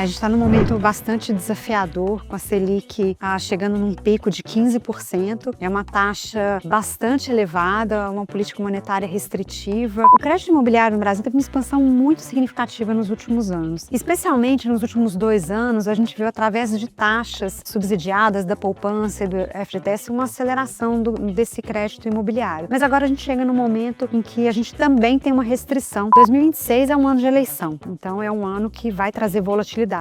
A gente está num momento bastante desafiador, com a Selic chegando num pico de 15%. É uma taxa bastante elevada, uma política monetária restritiva. O crédito imobiliário no Brasil teve uma expansão muito significativa nos últimos anos. Especialmente nos últimos 2 anos, a gente viu, através de taxas subsidiadas da poupança e do FGTS, uma aceleração desse crédito imobiliário. Mas agora a gente chega num momento em que a gente também tem uma restrição. 2026 é um ano de eleição, então é um ano que vai trazer volatilidade.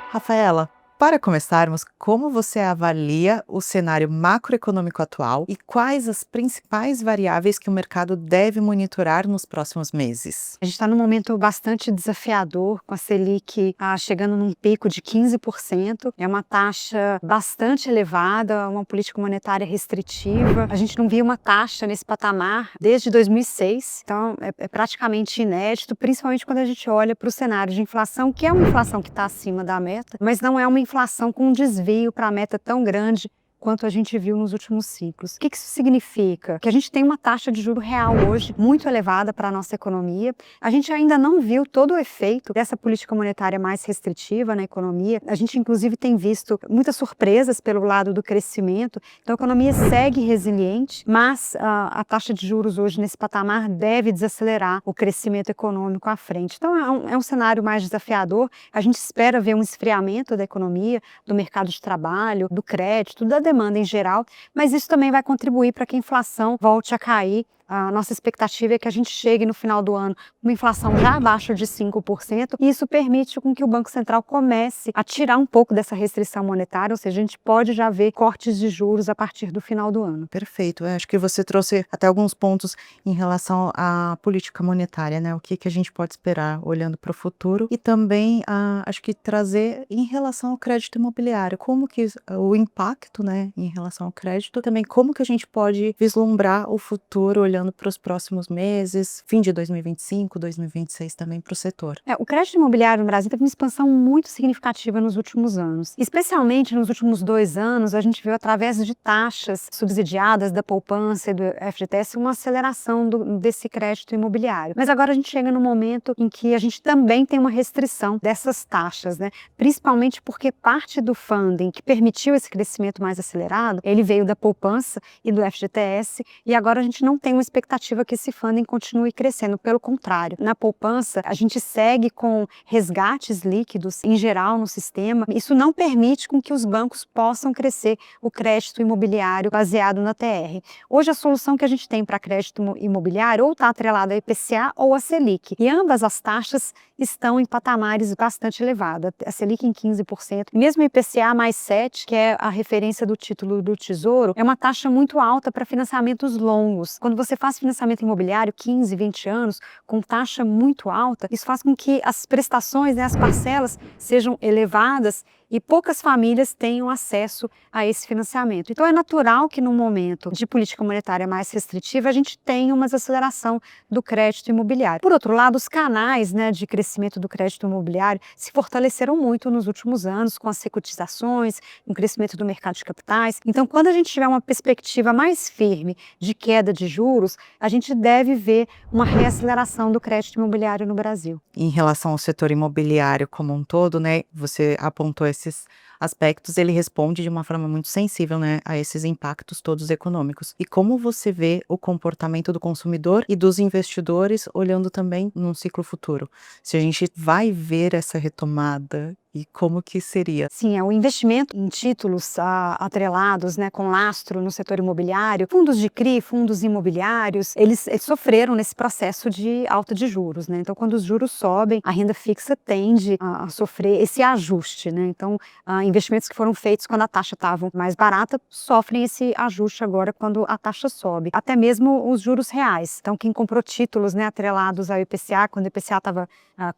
Rafaela, para começarmos, como você avalia o cenário macroeconômico atual e quais as principais variáveis que o mercado deve monitorar nos próximos meses? A gente está num momento bastante desafiador, com a Selic chegando num pico de 15%. É uma taxa bastante elevada, uma política monetária restritiva. A gente não via uma taxa nesse patamar desde 2006, então é praticamente inédito, principalmente quando a gente olha para o cenário de inflação, que é uma inflação que está acima da meta, mas não é uma inflação com um desvio para a meta tão grande quanto a gente viu nos últimos ciclos. O que isso significa? Que a gente tem uma taxa de juro real hoje muito elevada para a nossa economia. A gente ainda não viu todo o efeito dessa política monetária mais restritiva na economia. A gente, inclusive, tem visto muitas surpresas pelo lado do crescimento. Então, a economia segue resiliente, mas a taxa de juros hoje nesse patamar deve desacelerar o crescimento econômico à frente. Então, é um cenário mais desafiador. A gente espera ver um esfriamento da economia, do mercado de trabalho, do crédito, da demanda em geral, mas isso também vai contribuir para que a inflação volte a cair. A nossa expectativa é que a gente chegue no final do ano com uma inflação já abaixo de 5%, e isso permite com que o Banco Central comece a tirar um pouco dessa restrição monetária, ou seja, a gente pode já ver cortes de juros a partir do final do ano. Perfeito, acho que você trouxe até alguns pontos em relação à política monetária, né? O que a gente pode esperar olhando para o futuro e também acho que trazer em relação ao crédito imobiliário, como que o impacto, né, em relação ao crédito, também como que a gente pode vislumbrar o futuro olhando para os próximos meses, fim de 2025, 2026 também para o setor. O crédito imobiliário no Brasil teve uma expansão muito significativa nos últimos anos. Especialmente nos últimos 2 anos, a gente viu, através de taxas subsidiadas da poupança e do FGTS, uma aceleração desse crédito imobiliário. Mas agora a gente chega num momento em que a gente também tem uma restrição dessas taxas, né? Principalmente porque parte do funding que permitiu esse crescimento mais acelerado, ele veio da poupança e do FGTS, e agora a gente não tem uma expectativa que esse funding continue crescendo. Pelo contrário, na poupança a gente segue com resgates líquidos em geral no sistema. Isso não permite com que os bancos possam crescer o crédito imobiliário baseado na TR. Hoje a solução que a gente tem para crédito imobiliário ou está atrelada a IPCA ou a Selic, e ambas as taxas estão em patamares bastante elevados. A Selic em 15%, mesmo o IPCA mais 7%, que é a referência do título do Tesouro, é uma taxa muito alta para financiamentos longos. Quando você faz financiamento imobiliário 15, 20 anos, com taxa muito alta, isso faz com que as prestações, né, as parcelas sejam elevadas e poucas famílias tenham acesso a esse financiamento. Então é natural que, num momento de política monetária mais restritiva, a gente tenha uma desaceleração do crédito imobiliário. Por outro lado, os canais, né, de crescimento do crédito imobiliário se fortaleceram muito nos últimos anos, com as securitizações, com o crescimento do mercado de capitais. Então, quando a gente tiver uma perspectiva mais firme de queda de juros, a gente deve ver uma reaceleração do crédito imobiliário no Brasil. Em relação ao setor imobiliário como um todo, né, você apontou esses aspectos, ele responde de uma forma muito sensível, né, a esses impactos todos econômicos. E como você vê o comportamento do consumidor e dos investidores olhando também num ciclo futuro? Se a gente vai ver essa retomada e como que seria? Sim, o investimento em títulos atrelados, né, com lastro no setor imobiliário, fundos de CRI, fundos imobiliários, eles sofreram nesse processo de alta de juros, né? Então, quando os juros sobem, a renda fixa tende a sofrer esse ajuste, né? Então, investimentos que foram feitos quando a taxa estava mais barata sofrem esse ajuste agora quando a taxa sobe. Até mesmo os juros reais. Então, quem comprou títulos, né, atrelados ao IPCA, quando o IPCA estava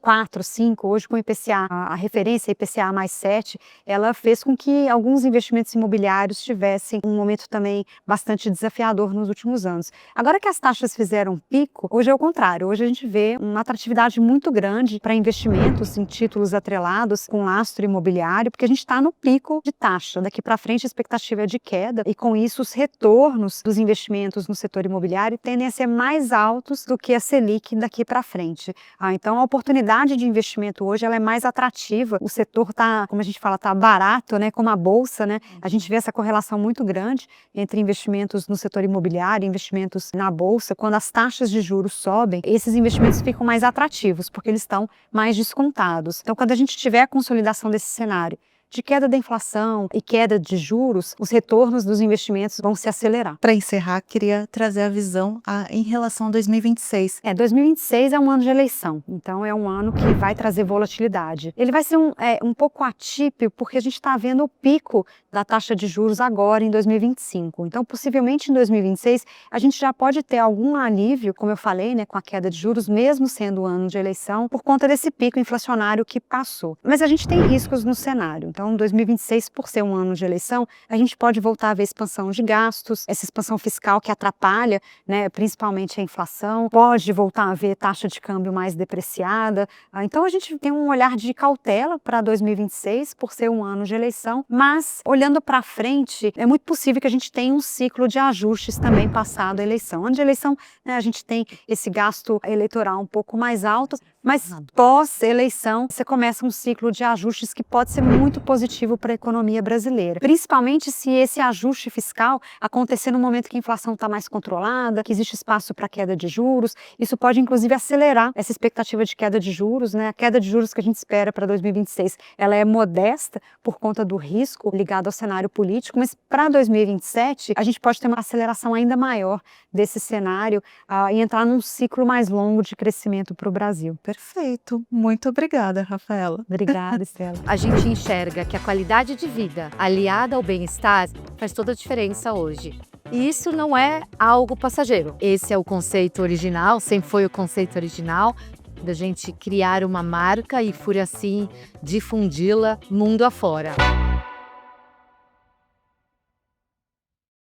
4, 5, hoje com o IPCA, a referência esse IPCA mais 7, ela fez com que alguns investimentos imobiliários tivessem um momento também bastante desafiador nos últimos anos. Agora que as taxas fizeram pico, hoje é o contrário. Hoje a gente vê uma atratividade muito grande para investimentos em títulos atrelados com lastro imobiliário, porque a gente está no pico de taxa. Daqui para frente a expectativa é de queda e com isso os retornos dos investimentos no setor imobiliário tendem a ser mais altos do que a Selic daqui para frente. Então a oportunidade de investimento hoje ela é mais atrativa. O setor está, como a gente fala, está barato, né, como a bolsa, né? A gente vê essa correlação muito grande entre investimentos no setor imobiliário, investimentos na bolsa. Quando as taxas de juros sobem, esses investimentos ficam mais atrativos, porque eles estão mais descontados. Então, quando a gente tiver a consolidação desse cenário de queda da inflação e queda de juros, os retornos dos investimentos vão se acelerar. Para encerrar, queria trazer a visão em relação a 2026. 2026 é um ano de eleição, então é um ano que vai trazer volatilidade. Ele vai ser um pouco atípico porque a gente está vendo o pico da taxa de juros agora em 2025. Então, possivelmente em 2026, a gente já pode ter algum alívio, como eu falei, né, com a queda de juros, mesmo sendo o ano de eleição, por conta desse pico inflacionário que passou. Mas a gente tem riscos no cenário. Então, 2026, por ser um ano de eleição, a gente pode voltar a ver expansão de gastos, essa expansão fiscal que atrapalha, né, principalmente a inflação, pode voltar a ver taxa de câmbio mais depreciada. Então, a gente tem um olhar de cautela para 2026, por ser um ano de eleição, mas olhando para frente, é muito possível que a gente tenha um ciclo de ajustes também passado a eleição. Ano de eleição, né, a gente tem esse gasto eleitoral um pouco mais alto, mas pós-eleição, você começa um ciclo de ajustes que pode ser muito positivo para a economia brasileira. Principalmente se esse ajuste fiscal acontecer no momento que a inflação está mais controlada, que existe espaço para queda de juros. Isso pode, inclusive, acelerar essa expectativa de queda de juros, né? A queda de juros que a gente espera para 2026, ela é modesta por conta do risco ligado ao cenário político, mas para 2027, a gente pode ter uma aceleração ainda maior desse cenário e entrar num ciclo mais longo de crescimento para o Brasil. Perfeito. Muito obrigada, Rafaela. Obrigada, Estela. A gente enxerga que a qualidade de vida, aliada ao bem-estar, faz toda a diferença hoje. E isso não é algo passageiro. Esse é o conceito original, sempre foi o conceito original, da gente criar uma marca e, por assim, difundi-la mundo afora.